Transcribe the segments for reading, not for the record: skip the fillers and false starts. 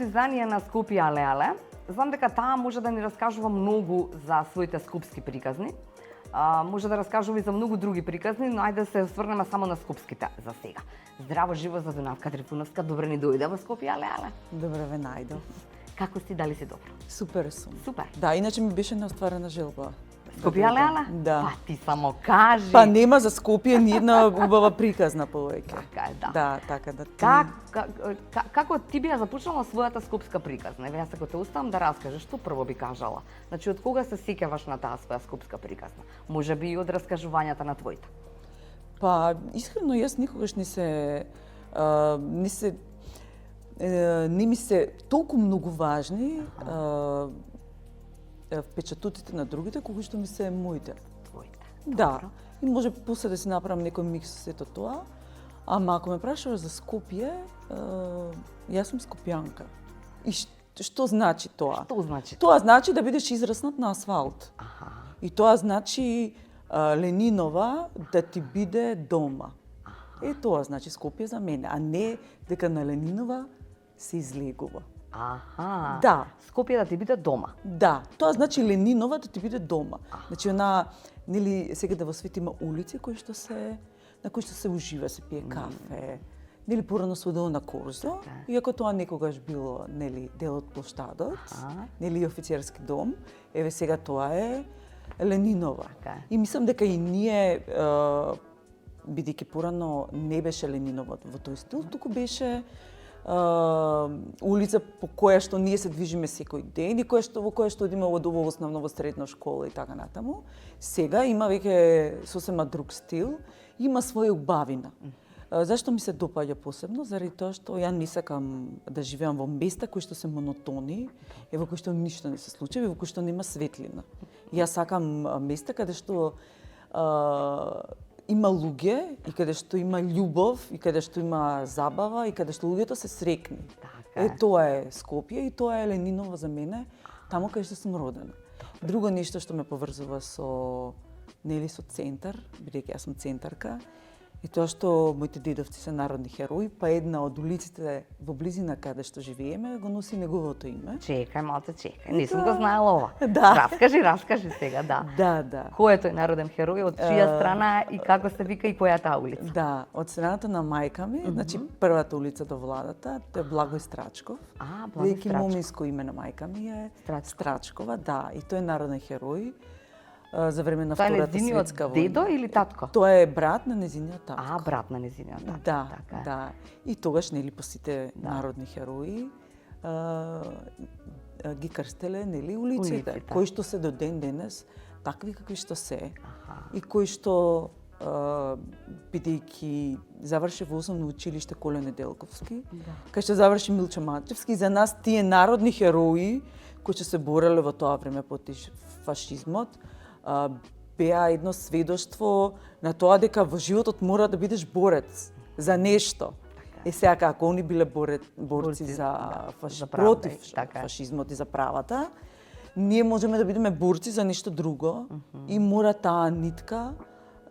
издание на Скопје але. Знам дека таа може да ни раскажува многу за своите скопски приказни. Може да раскажува и за многу други приказни, но ајде да се осврнеме само на скопските за сега. Здраво живо за Дунавка Трифуновска, добре ни дојде во Скопје але. Добре ве најдов. Како си, дали си добро? Супер сум. Супер. Да, иначе ми беше неостварена желба. Скопје але? Да. Па ти само кажи. Па нема за Скопје ни една убава приказна повеќе. Така е, да. Да, така да. Како ти би ја започнала својата скопска приказна? Еве јас ако те оставам да раскажеш, што прво би кажала? Значи од кога се сеќаваш на таа своја скопска приказна? Може би и од раскажувањата на твоите. Па искрено јас никогаш не ми се толку многу важни впечатоците на другите, колку што ми се моите. Твоите. Да. И може после да си направам некој микс со сето тоа. Ама ако ме прашуваш за Скопје, јас сум скопјанка. И што значи тоа? Што значи? Тоа значи да бидеш израснат на асфалт. Аха. И тоа значи Ленинова да ти биде дома. Тоа значи Скопје за мене, а не дека на Ленинова се излегува. Аха. Да. Скопје да ти биде дома. Да, тоа значи Ленинова да ти биде дома. Значи нели сега во свет има улици на кои што се ужива, се пие кафе. Нели порано се одело на корзо, иако тоа некогаш било нели дел од плоштадот, нели офицерски дом, еве сега тоа е Ленинова. И мислам дека и ние бидејќи порано не беше Ленинова во тој стил, туку беше улица по која што ние се движиме секој ден и во која што одиме од основно во средна школа и така натаму. Сега има веќе сосема друг стил, има своја убавина. Зашто ми се допаѓа посебно? Заради тоа што ја не сакам да живеам во места кои што се монотони, во кои што ништо не се случува, во кои што нема светлина. Јас сакам места каде што има луѓе и каде што има љубов и каде што има забава и каде што луѓето се срекни. Тоа е Скопје и тоа е Ленинова за мене, таму каде што сум родена. Друго нешто што ме поврзува со центар, бидејќи јас сум центарка, и тоа што моите дедовци се народни херои, па една од улиците во близина каде што живееме го носи неговото име. Чекај, малце чекај. Не сум го знаела ова. Да. Раскажи сега, да. Да. Кој е тој народен херој, од чија страна и како се вика и која е таа улица? Да, од страната на мајка ми, значи првата улица до владата, тоа е Благој Страчков. Благој Страчков. Моминско име на мајка ми е Страчкова, да, и тој е народен херој за време на Втората светска војна. Дедо или татко? Тоа е брат на нејзиниот татко. Брат на нејзиниот татко. Да. И тогаш нели по сите народни херои ги крстеле нели улиците, кои што се до ден денес такви какви што се. И кои што бидејќи заврши во основно училиште Коле Неделковски, кај што заврши Милчо Мачевски, за нас тие народни херои кои што се бореле во тоа време против фашизмот, беа едно сведоштво на тоа дека во животот мора да бидеш борец за нешто. Сега како они биле борци против фашизмот и за правата, ние можеме да бидеме борци за нешто друго и мора таа нитка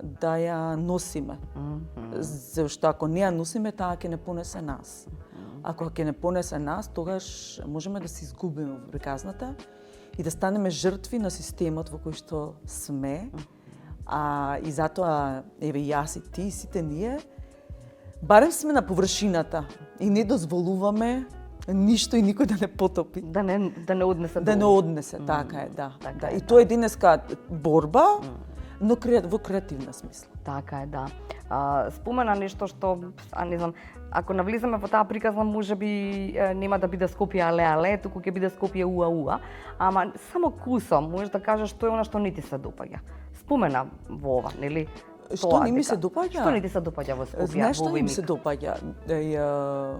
да ја носиме. Зашто ако не ја носиме, таа ќе не понесе нас. Ако ќе не понесе нас, тогаш можеме да се изгубиме во приказната и да станеме жртви на системот во кој што сме. И затоа, еве јас и ти, сите ние, барем сме на површината и не дозволуваме ништо и никој да не потопи. Да не однесе. Да не однесе, така е, да. И тоа е денеска борба, но во креативна смисла. Така е, да. Спомена нешто што, не знам, ако навлизаме во таа приказна, можеби нема да биде Скопје але, туку ќе биде Скопје уа. Ама само кусом, можеш да кажеш што е она што не ти се допаѓа. Спомена во ова, нели? Што не ми се допаѓа? Што не ти се допаѓа во Скопје? Знаеш што ми се допаѓа?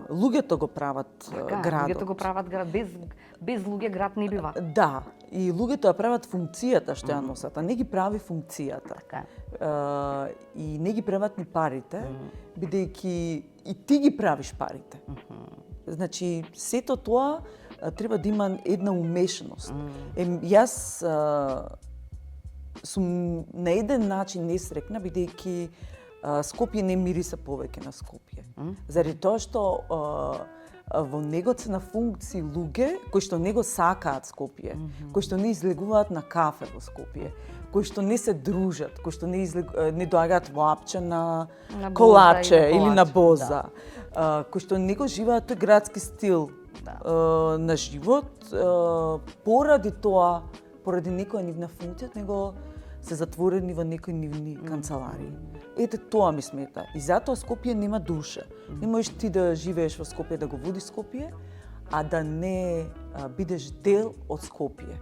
Луѓето го прават градот. Луѓето го прават град, без луѓе град не бива. Да, и луѓето ја прават функцијата што ја носат, а не ги прави функцијата. И не ги прават ни парите, бидејќи и ти ги правиш парите. Значи, сето тоа треба да има една умешаност. Јас сум на еден начин несрекна, бидејќи Скопје не мириса повеќе на Скопје. Заради тоа што во него се на функции луѓе кои што не го сакаат Скопје, кои што не излегуваат на кафе во Скопје, кои што не се дружат, кои што не доаѓаат воопче на колаче или на боза, кои што не го живеат тој градски стил на живот, поради тоа, поради некоја нивна функција, него се затворени во некои нивни канцеларии. Ете тоа ми смета. И затоа Скопје нема душа. Не можеш ти да живееш во Скопје, да го водиш Скопје, а да не бидеш дел од Скопје.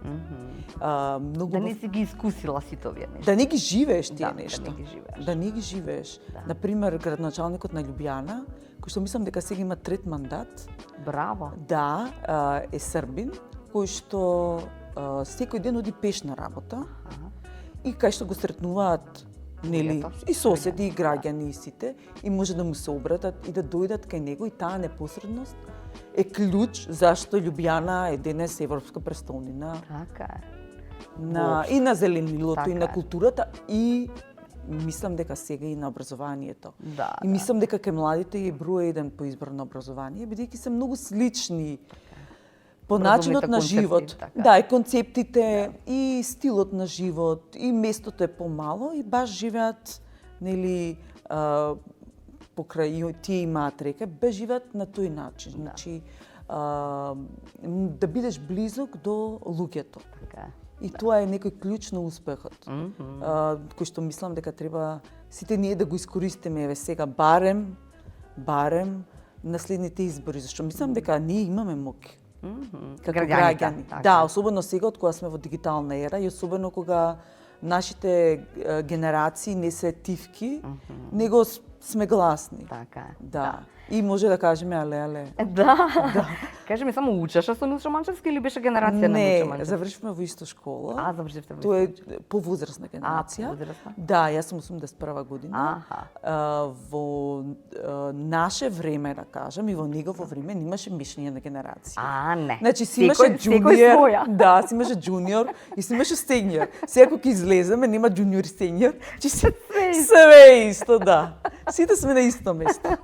Да не си ги искусила сите овие нешта. Да не ги живееш тие нешта. Да не ги живееш. Да не ги живееш. Например, градоначалникот на Љубљана, кој што мислам дека сега има трет мандат. Браво. Да, е србин, кој што секој ден оди пеш на работа и кај што го сретнуваат нели и соседи и граѓани и сите, и може да му се обратат и да дојдат кај него, и таа непосредност е клjuč зашто Љубљана е денес европска престолнина. Така е. И на зеленилото, така и на културата, и мислам дека сега и на образованието. И мислам дека кај младите е број еден по избор на образование, бидејќи се многу слични по начинот на живот. Да, и концептите, и стилот на живот, и местото е помало, и баш живеат, нели, покрај тие имаат река, баш живеат на тој начин. Значи, да бидеш близок до луѓето. И тоа е некој клjuč на успехот, кој што мислам дека треба сите ние да го искористиме еве сега, барем на следните избори, зашто мислам дека ние имаме моќ. Како граѓани. Да, особено сега од кога сме во дигитална ера и особено кога нашите генерации не се тивки, него сме гласни. Така е. Да. И може да кажеме але. Да. Кажи ми, само учеше со Милчо Манчевски или беше генерација на Милчо Манчевски? Не, завршивме во иста школа. Завршивте во иста. Тоа е повозрасна генерација. Повозрасна? Да, јас сум 81 година. Во наше време, да кажам, и во негово време немаше мишење на генерација. Не. Значи си имаше джуниор, да, си имаше джуниор и си имаше сениор. Сега кога излеземе, нема джуниор и сениор, че све исто, да. Сите сме на исто место.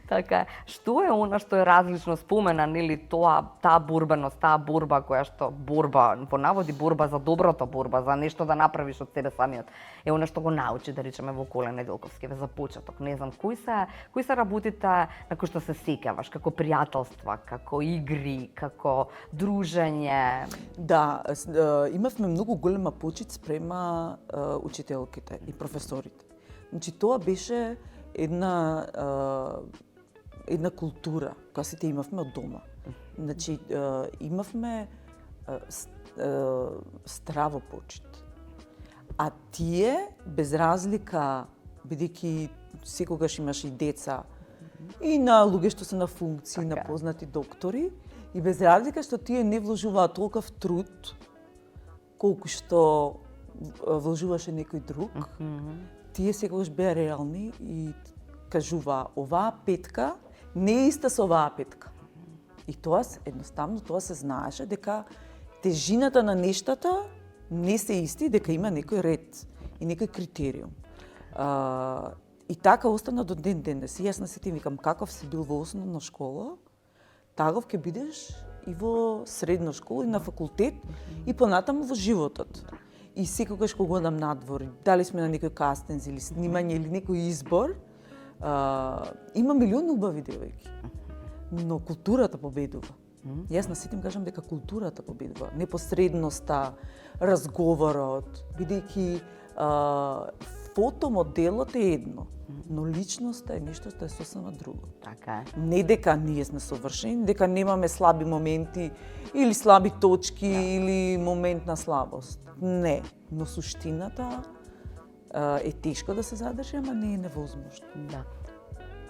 Така е. Што е она што е различно, спомена, нели, таа борбеност, таа борба која што во наводи борба за доброто, борба за нешто да направиш од себе самиот. Е она што го научи, да речеме, во Коле Неделковски за почеток. Не знам, кои се работите на кои што се сеќаваш, како пријателства, како игри, како дружење? Да, имавме многу голема почит спрема учителките и професорите. Значи тоа беше една култура која сите имавме од дома. Значи имавме здраво почит. А тие без разлика, бидејќи секогаш имаше и деца и на луѓе што се на функции, на познати доктори, и без разлика што тие не вложуваат толков труд колку што вложуваше некој друг, тие секогаш беа реални и кажува, оваа петка не е иста со оваа петка. И тоа едноставно тоа се знаеше дека тежината на нештата не се исти, дека има некој ред и некој критериум. И така остана до ден денес. Јас на сите викам, каков си бил во основна школа, таков ќе бидеш и во средна школа, и на факултет, и понатаму во животот. И секогаш кога одам надвор, дали сме на некој кастинг или снимање или некој избор, има милион убави девојки. Но културата победува. Јас на сите им кажам дека културата победува. Непосредноста, разговорот, бидејќи фотомоделот е едно, но личноста е нешто што е сосема друго. Така е. Не дека ние сме совршени, дека немаме слаби моменти или слаби точки или момент на слабост. Не, но суштината е тешко да се задржи, ама не е невозможно. Да.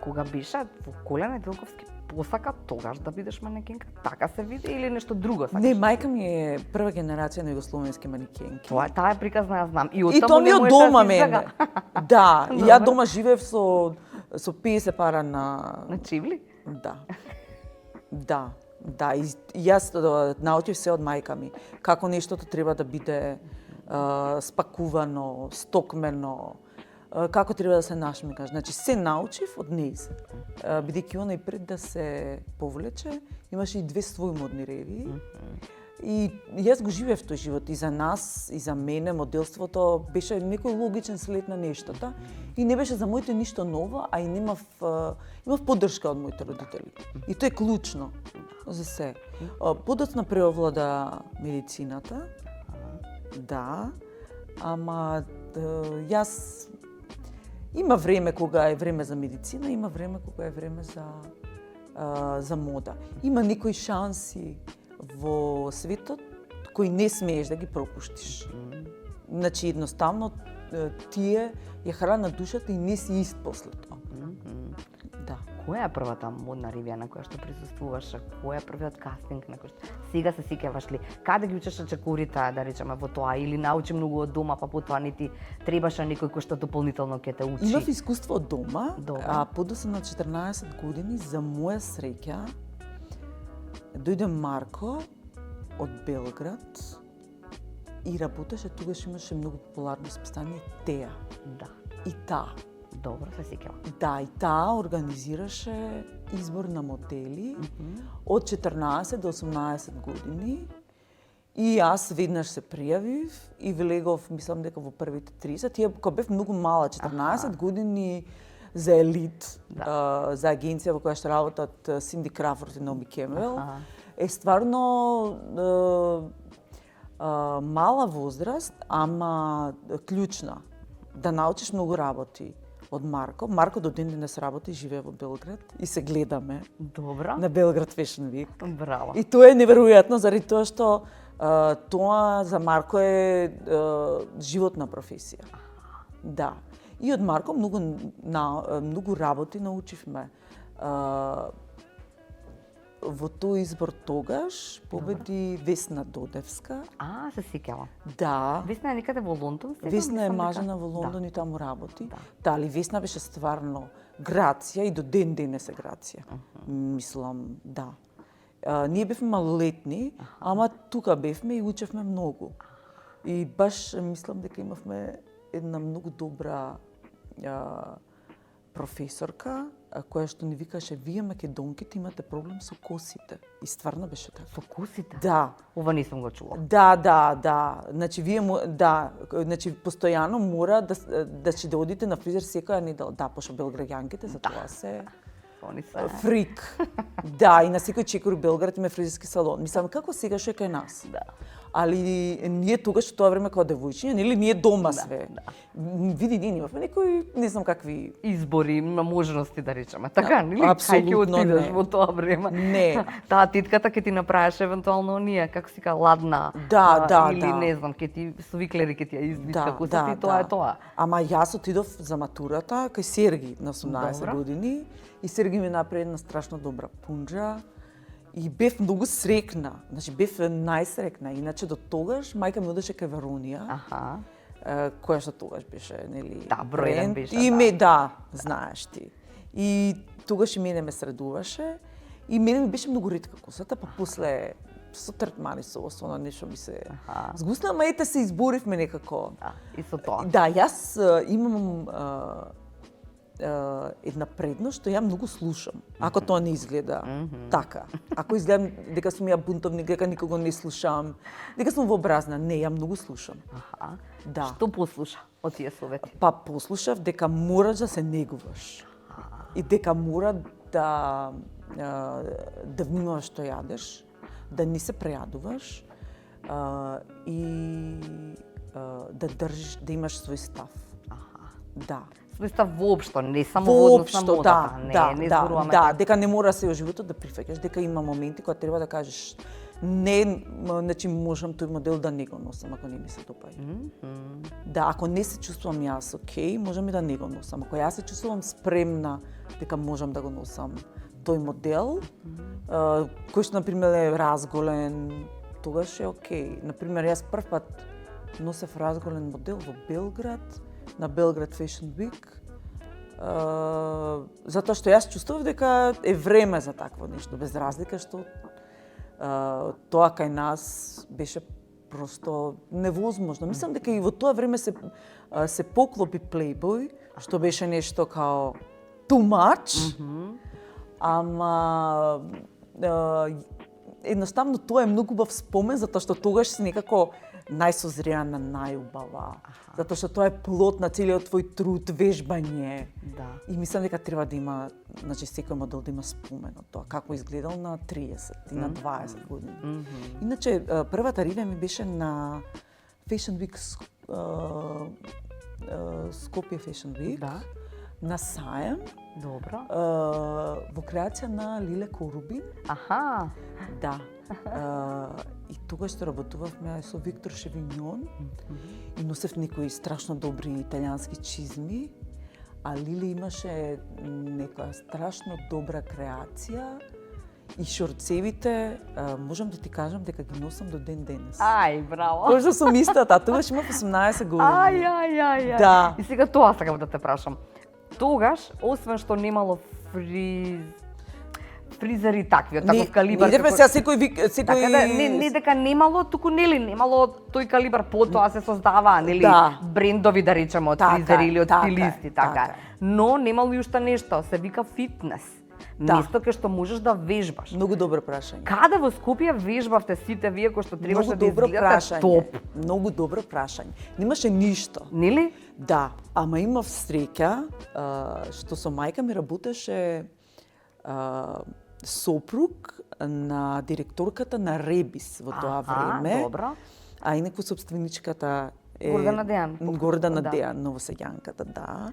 Кога беше во Коле Неделковски, посака тогаш да бидеш манекенка? Така се види или нешто друго сакаш? Не, мајка ми е прва генерација на југословенски манекенки. Таа е приказна, ја знам. И тоа ми од дома мене. Да, и ја дома живеев со 50 пара на чивли? Да. И јас научив се од мајка ми. Како нештото треба да биде спакувано, стокмено, како треба да се нашмикаш. Значи, се научив од нејзе. Бидејќи она и пред да се повлече, имаше и 2 своји модни ревии. И јас го живеев тој живот и за нас, и за мене, моделството беше некој логичен след на нештата. И не беше за моите ништо ново, а и имав поддршка од моите родители. И тоа е клучно за се. Подоцна преовлада медицината. Да, ама јас има време кога е време за медицина, има време кога е време за мода. Има некои шанси во светот кои не смееш да ги пропуштиш. Значи едноставно тие ја храна душата и не си ист после тоа. Да. Која е првата модна ревија на која што присуствуваше? Кој е првиот кастинг на кој што сега се сеќаваш ли? Каде ги учеше чекорите, да речеме, во тоа, или научи многу од дома, па потоа не ти требаше некој кој што дополнително ќе те учи? Имав искуство од дома, Добре. а подоцна на 14 години, за моја среќа, дојде Марко од Белград и работеше, тогаш имаше многу популарно списание Теа. Да. И таа. Добро, се сеќавам. Да, и таа организираше избор на модели од 14 до 18 години. И јас веднаш се пријавив и влегов, мислам дека во првите 30. Тие кога бев многу мала, 14 години, за елит, за агенција во која што работат Синди Крафорд и Наоми Кемел, е стварно мала возраст, ама клучна. Да научиш многу работи од Марко. Марко до ден денес работи, живее во Белград и се гледаме Добро. на Белград Fashion Week. Браво. И тоа е неверојатно, заради тоа што тоа за Марко е животна професија. Да. И од Марко многу работи научивме. Во тој избор тогаш победи Весна Додевска. Се сеќавам. Да. Весна е некаде во Лондон? Весна е мажена во Лондон и таму работи. Да, али Весна беше стварно грација и до ден денес е грација. Мислам, да. Ние бевме малолетни, ама тука бевме и учевме многу. И баш мислам дека имавме една многу добра професорка која што ни викаше: вие македонките имате проблем со косите. И стварно беше така. Со косите? Да. Ова не сум го чула. Да. Значи значи постојано мора да ќе одите на фризер секоја недела. Да, пошто белграѓанките за тоа се Они се фрик. Да, и на секој чекор у Белград има фризерски салон. Мислам како сега што е кај нас. Да. Али ние тогаш тоа време кога девојчиња, нели ние дома све. Види, ние имавме некои, не знам какви избори, има можности да речеме. Така, нели? Апсолутно Кај ќе отидеш не. во тоа време? Не. Таа титката ќе ти направеше евентуално оние, како се каже, ладна. Да, или не знам, ќе ти свиклери ќе ти ја извитка косата и тоа е тоа. Ама јас отидов за матурата кај Серги на 18 Добро. години и Серги ми направи една страшно добра пунџа. И бев многу срекна, значи бев најсрекна. Иначе до тогаш мајка ми одеше кај Веронија, која што тогаш беше, нели, Да, бројен беше, и ме, знаеш ти. И тогаш и мене ме средуваше и мене ми беше многу ретка косата, па после со третмани со оно нешто ми се згусна, ама ете се изборивме некако. Да, и со тоа. Да, јас имам една предност што ја многу слушам. Ако тоа не изгледа така. Ако изгледам дека сум ја бунтовник, дека никого не слушам, дека сум вообразна, не, ја многу слушам. Да. Што послуша од тие совети? Па послушав дека мораш да се негуваш. И дека мора да внимаваш што јадеш, да не се прејадуваш и да држиш, да имаш свој став. Да. Свој став воопшто, не само во однос на модата, не зборуваме. Да, дека не мора се во животот да прифаќаш, дека има моменти кога треба да кажеш не, значи можам тој модел да не го носам ако не ми се допаѓа. Да, ако не се чувствувам јас окей, можам и да не го носам. Ако јас се чувствувам спремна дека можам да го носам тој модел, кој што например е разголен, тогаш е окей. Например, јас прв пат носев разголен модел во Белград, на Белград Fashion Week, затоа што јас чувствував дека е време за такво нешто, без разлика што тоа кај нас беше просто невозможно. Мислам дека и во тоа време се поклопи Playboy, што беше нешто као too much. Ама едноставно тоа е многу убав спомен, затоа што тогаш си некако најсозреана, најубава. Затоа што тоа е плод на целиот твој труд, вежбање. Да. И мислам дека треба да има, значи секој модел да има спомен од тоа, како изгледал на 30 и на 20 години. Иначе, првата рида ми беше на Fashion Week, Скопје Fashion Week, Да. на саем, Добро. во креација на Лиле Корубин. Аха. Да. И тогаш што работувавме со Виктор Шевиньон и носев некои страшно добри италијански чизми, а Лили имаше некоја страшно добра креација и шорцевите, можам да ти кажам дека ги носам до ден денес. Ај, браво. Тоа што сум истата, тогаш имав 18 години. Ај. Да. И сега тоа сакам да те прашам. Тогаш, освен што немало фризери такви, од таков калибар. Не, сега секој Така да, не дека немало, туку нели немало тој калибар, потоа се создаваа, нели, Да. брендови да речеме од Така фризери или од така стилисти, е, така. така е. Но немало и уште нешто, се вика фитнес. Да. Место кај што можеш да вежбаш. Многу добро прашање. Каде во Скопје вежбавте сите вие кои што требаше Многу да добро изгледате прашање. топ? Многу добро прашање. Немаше ништо. Нели? Да, ама имав среќа што со мајка ми работеше сопруг на директорката на Ребис во тоа време. Добро. А инаку собственичката е Гордана Дејан. Гордана Да. Дејан, новосеѓанката, да.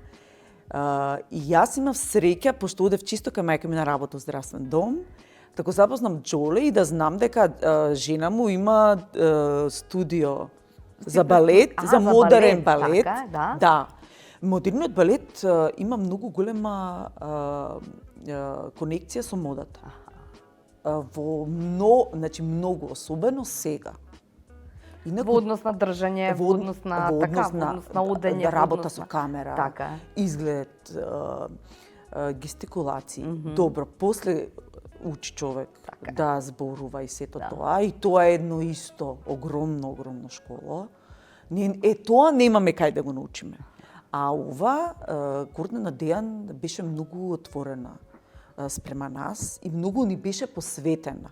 И јас имав среќа, пошто одев чисто кај мајка ми на работа во здравствен дом, да го запознам Џоле и да знам дека жена му има студио за балет, за модерен балет. Така, да. Да. Модерниот балет има многу голема конекција со модата. Значи многу, особено сега. Во однос на држање, во однос на во така, однос во однос на одење, во работа однос со на- камера, Така. изглед, гестикулации. Добро, после учи човек Така. да зборува и сето Да. тоа. И тоа е едно исто, огромно школа. Тоа немаме кај да го научиме. А ова, Гордана Дејан беше многу отворена спрема нас и многу ни беше посветена.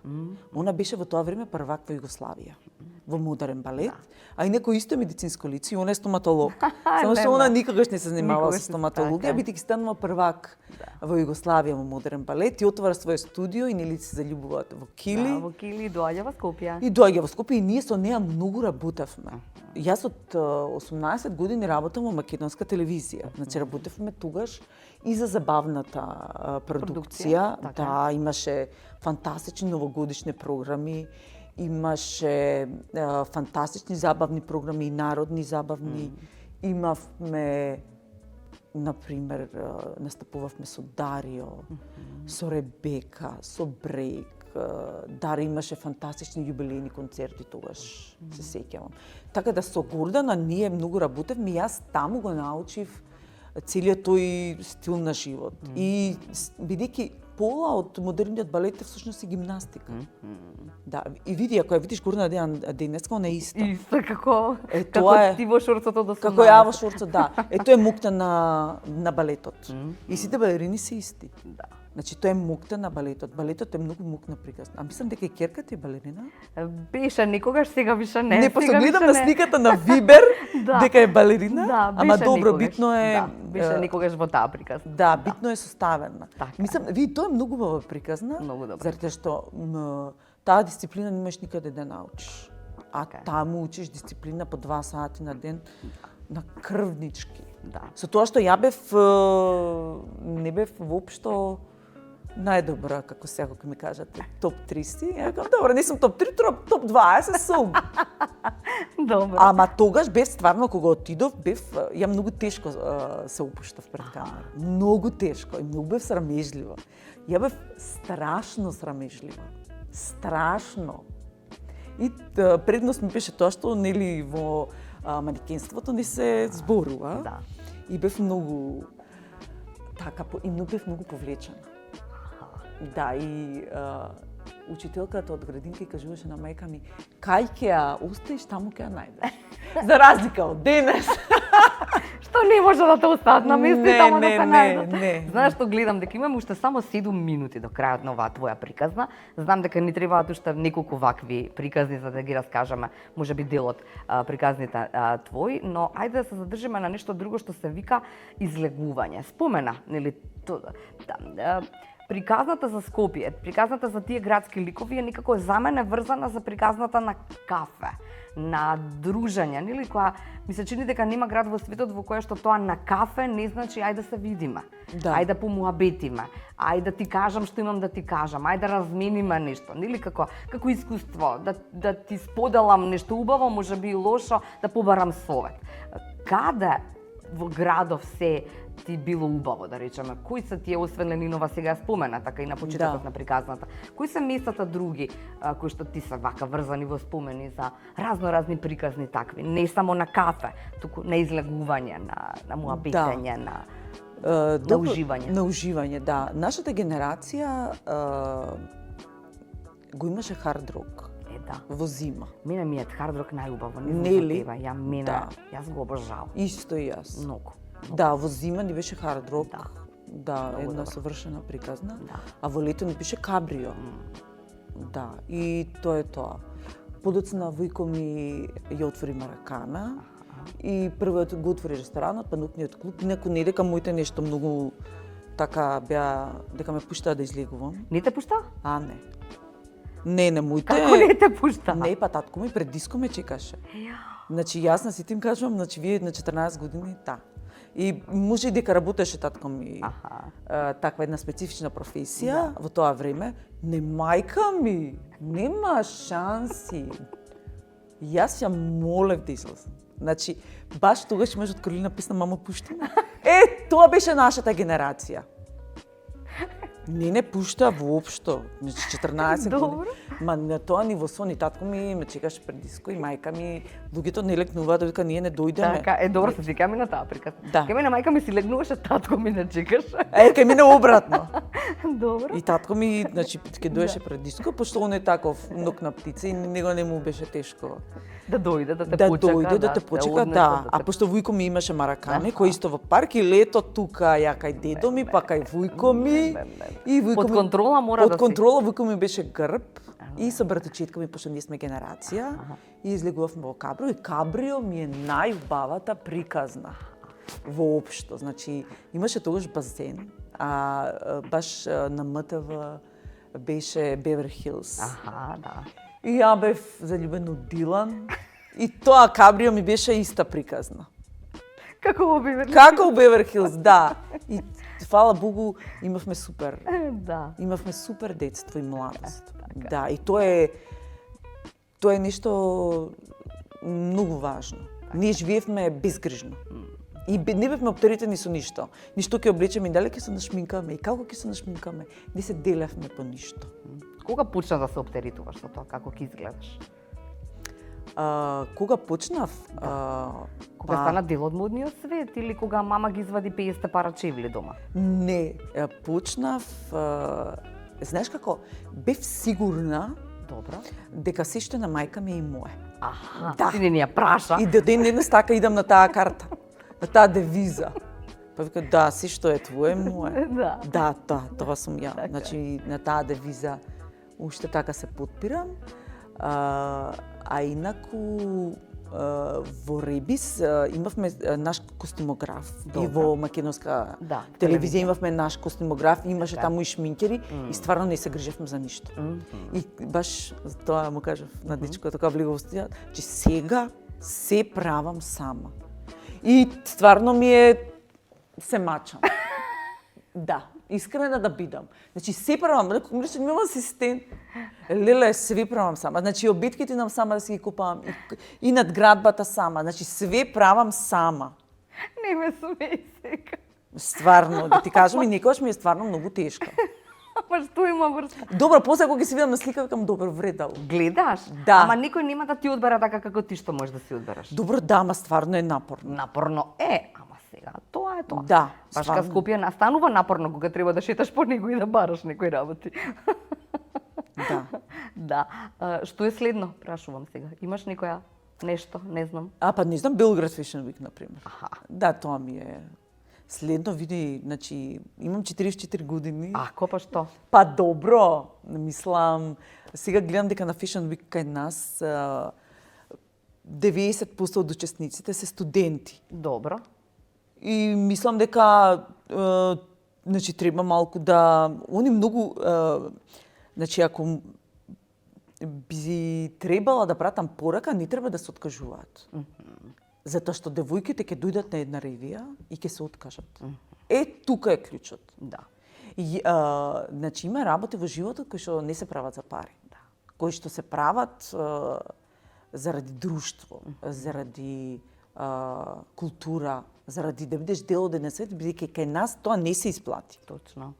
Она беше во тоа време првак во Југославија, во модерен балет, а и некој исто медицинско лице, и она е стоматолог. Само што она никогаш не се занимавала Никогаш со не, стоматологија, така. бидејќи станува првак во Југославија во модерен балет и отвара своје студио и нели се заљубуваат во Кили. Да, во Кили доаѓа во Скопје. И доаѓа во Скопје и ние со неа многу работевме. Јас од 18 години работам во македонска телевизија. Значи работевме тогаш и за забавната продукција. така. Да, имаше фантастични новогодишни програми, имаше фантастични забавни програми и народни забавни. Имавме, например, настапувавме со Дарио, со Ребека, со Брейк. Дари имаше фантастични јубилејни концерти тогаш, се сеќавам. Така да со Гордана ние многу работевме, јас таму го научив целиот тој стил на живот. И бидејќи пола од модерниот балет е всушност и гимнастика. Да, и види, ако ја видиш Гордана Дејан денеска, она е иста. Исто како тоа е- ти во шорцото до 18. Како ја во шорцот, да. Тоа е мукта на балетот. И сите балерини се исти. Да. Значи, тоа е мукта на балетот. Балетот е многу мукна приказна. А мислам дека и ќерка ти е балерина? Беше некогаш, сега више не. Не, па сега гледам више на не. сниката на Вибер Да. дека е балерина. Да, Ама беше добро, некогаш. битно е... Да, беше некогаш во таа приказна. Да, битно е составена. Така. Мислам, ви тоа е многу убава приказна. Многу добра. Заради што таа дисциплина немаш никаде да научиш. А Така е. таму учиш дисциплина по 2 сати на ден на крвнички. Да. Со тоа што ја бев не бев воопшто најдобра, како сега кога ми кажате, топ 30. Ја кажам, добро, не сум топ 3, топ 20 сум. Добро. Ама тогаш бев стварно кога отидов, ја многу тешко се опуштав пред камера. Многу тешко и многу бев срамежлива. Ја бев страшно срамежлива. Страшно. И предност ми беше тоа што нели во манекенството не се зборува. Да. И бев многу и многу бев многу повлечена. Да, и учителката од градинка и кажуваше на мајка ми, кај ќе ја оставиш, таму ќе ја најдеш. За разлика од денес. Што не може да те остават на место и таму да се најдат. Не. Знаеш што гледам дека имаме уште само 7 минути до крајот на оваа твоја приказна. Знам дека ни требаат уште неколку вакви приказни за да ги раскажеме, можеби дел од приказните твои, но ајде да се задржиме на нешто друго што се вика излегување. Спомена, нели, приказната за Скопје, приказната за тие градски ликови е некако за мене врзана за приказната на кафе, на дружење, нели, која ми се чини дека нема град во светот во кој што тоа на кафе не значи ајде да се видиме, ајде да помуабетиме, ајде да ти кажам што имам да ти кажам, ајде да размениме нешто, нели, како искуство, да ти споделам нешто убаво, можеби и лошо, да побарам совет. Каде во градов се ти било убаво, да речеме? Кои се тие, освен Ленинова сега спомена, така и на почетокот на приказната? Кои се местата други кои што ти се вака врзани во спомени за разни приказни такви? Не само на кафе, туку на излегување, на муабетење, на уживање. На уживање, да. Нашата генерација го имаше хард рок. Во зима. Мене ми е хард рок најубаво, не знам за тебе, јас го обожавам. Исто и јас. Многу. Да, во зима ни беше хард рок. Да, една совршена приказна. А во лето ни пише Кабрио. Да, и тоа е тоа. Подоцна војко ми ја отвори Маракана и првиот го отвори ресторанот, па ноќниот клуб. Инаку не дека моите нешто многу така беа, дека ме пуштаа да излегувам. Не те пушта? Не. Не, моите... Како не те пушта? Не, па татко ми пред диско ме чекаше. Значи, јас на сите им кажувам, значи, вие на 14 години, И може и дека работеше татко ми таква една специфична професија во тоа време. Не, мајка ми, нема шанси. Јас ја молев да излезам. Значи, баш тогаш имаш од Каролина писна мамо пушти ме. Тоа беше нашата генерација. Не пушта воопшто, значи 14 години. Ма на тоа ниво ни татко ми ме чекаше пред диско и мајка ми, луѓето не лекнуваат додека ние не дојдеме. Така, добро се сикаме на таа приказна. Кај мене мајка ми си легнуваше, татко ми не чекаше. Кај мене обратно. Добро. И татко ми, значи, ќе доеше пред диско, пошто он е таков ног на птица и него не му беше тешко. Да дојде, да те почека. Да. А пошто војко ми имаше Маракане, кој исто во парк и лето тука ја кај дедо ми, па кај војко ми. И под контрола мора да си. Под контрола војко ми беше грб и со братучетка ми, пошто ние сме генерација, и излегувавме во Кабрио и Кабрио ми е најубавата приказна воопшто. Значи, имаше тогаш базен, баш на МТВ беше Бевер Хилс. И ја бев заљубен од Дилан и тоа Кабрио ми беше иста приказна. Како во Бевер Хилс? Како во Бевер Хилс, да. И фала Богу, имавме супер. Да. Имавме супер детство и младост. Да, и тоа е нешто многу важно. Ние живеевме безгрижно. И не бевме оптеретени со ништо. Ништо ќе облечеме и дали ќе се нашминкаме и како ќе се нашминкаме. Не се делевме по ништо. Кога почна да се оптеретуваш со тоа? Како ќе изгледаш? Кога почнав? Кога стана дел од модниот свет или кога мама ги извади 50 парачевли дома? Не, почнав, знаеш како, бев сигурна дека се што на мајка ми е мое. Ти не ја праша. И до ден денес така идам на таа карта, на таа девиза. Па вика, да, се што е твое, мое. Да, тоа сум ја. Значи, на таа девиза уште така се подпирам. А инаку во Ребис имавме наш костимограф и во македонска телевизија имавме наш костимограф, имаше таму и шминкери и стварно не се грижевме за ништо. И баш тоа му кажав на дечкото кога влегов во студијата, че сега се правам сама. И стварно ми е се мачам. Да. Искрена да бидам. Значи, се правам, немам асистент. Леле, све правам сама. Значи, обитките нам сама да си ги купавам. И надградбата сама. Значи, све правам сама. Не ме смеј сега. Стварно, да ти кажам, и некогаш ми е стварно многу тешко. Ама што има врска? Добро, после кога ги си видам на слика, викам, добро, вредало. Гледаш? Да. Ама никој нема да ти одбера така како ти што можеш да си одбереш. Добро, да, ама стварно е напорно. Напорно е, ама сега, тоа е тоа. Да, баш ка Скопје настанува напорно кога треба да шеташ по него и да бараш некои работи. Да. Да. Што е следно, прашувам сега. Имаш некоја нешто, не знам. Па не знам, Белград Fashion Week, например. Аха. Да, тоа ми е. Следно, види, значи, имам 44 години. Па што? Па добро, мислам, сега гледам дека на Fashion Week кај нас 90% од учесниците се студенти. Добро. И мислам дека значи треба малку да они многу значи ако би требала да пратам порака, не треба да се откажуваат. Затоа што девојките ќе дојдат на една ревија и ќе се откажат. Тука е клучот. Да. И, значи има работи во животот кои што не се прават за пари. Да. Кои што се прават заради друштво, заради култура, заради да бидеш дел од еден свет, бидејќи кај нас тоа не се исплати. Точно.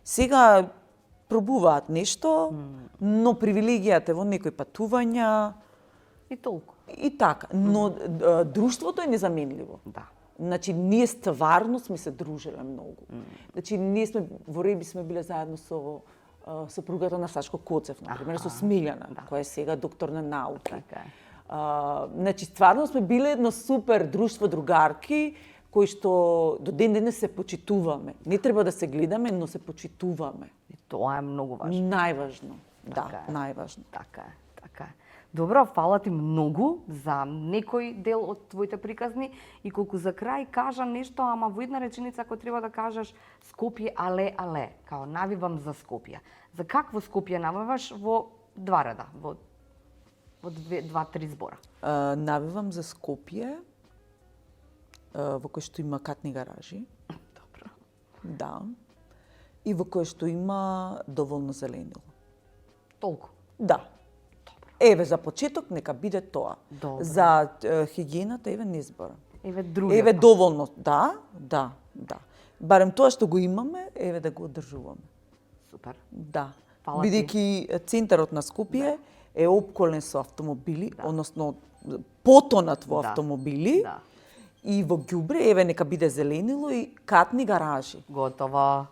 Сега пробуваат нешто, но привилегијата е во некои патувања И толку. и така, но друштвото е незаменливо. Да. Значи, ние стварно сме се дружиле многу. Значи, ние сме во Реби сме биле заедно со сопругата на Сашко Коцев, например, со Смилјана, која е сега доктор на науки. Така е. Значи, стварно сме биле едно супер друштво другарки, кои што до ден денес се почитуваме. Не треба да се гледаме, но се почитуваме. И тоа е многу важно. Најважно. Така Да, е. најважно. Така е, така е. Добро, фала ти многу за некој дел од твоите приказни и колку за крај кажа нешто, ама во една реченица ако треба да кажеш Скопје але, као навивам за Скопје. За какво Скопје навиваш во два реда, во два-три збора? Навивам за Скопје, во кој што има катни гаражи. Добро. Да. И во кој што има доволно зеленило. Толку. Да. Еве, за почеток, нека биде тоа. Добро. За хигиената, еве, не зборам. Еве други. Еве, доволно, да. Барем тоа што го имаме, еве да го одржуваме. Супер. Да. Фала ти. Бидејќи центарот на Скопје е опколен со автомобили, односно потонат во автомобили. Да. И во ѓубре, еве, нека биде зеленило и катни гаражи. Готово.